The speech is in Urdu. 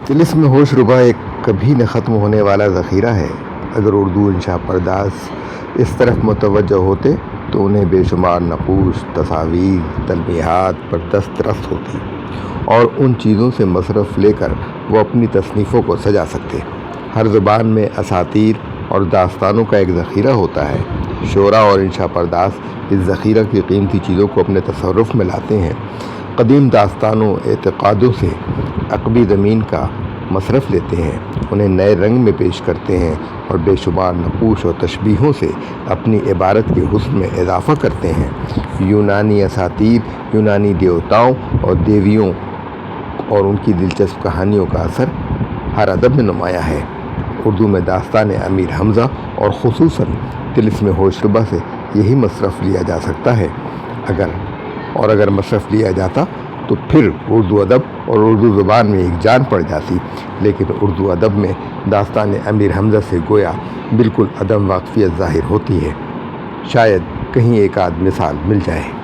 طلسم ہوش ربا ایک کبھی نہ ختم ہونے والا ذخیرہ ہے۔ اگر اردو انشا پرداز اس طرف متوجہ ہوتے تو انہیں بے شمار نقوش، تصاویر، تلمیحات پر دسترس ہوتی اور ان چیزوں سے مصرف لے کر وہ اپنی تصنیفوں کو سجا سکتے۔ ہر زبان میں اساطیر اور داستانوں کا ایک ذخیرہ ہوتا ہے۔ شعراء اور انشا پرداز اس ذخیرہ کی قیمتی چیزوں کو اپنے تصرف میں لاتے ہیں۔ قدیم داستانوں، اعتقادوں سے عقبی زمین کا مصرف لیتے ہیں، انہیں نئے رنگ میں پیش کرتے ہیں اور بے شمار نقوش اور تشبیہوں سے اپنی عبارت کے حسن میں اضافہ کرتے ہیں۔ یونانی اساطیر، یونانی دیوتاؤں اور دیویوں اور ان کی دلچسپ کہانیوں کا اثر ہر ادب میں نمایاں ہے۔ اردو میں داستان امیر حمزہ اور خصوصاً طلسم ہوش ربا سے یہی مصرف لیا جا سکتا ہے۔ اگر مصرف لیا جاتا تو پھر اردو ادب اور اردو زبان میں ایک جان پڑ جاتی، لیکن اردو ادب میں داستان امیر حمزہ سے گویا بالکل عدم واقفیت ظاہر ہوتی ہے۔ شاید کہیں ایک آدھ مثال مل جائے۔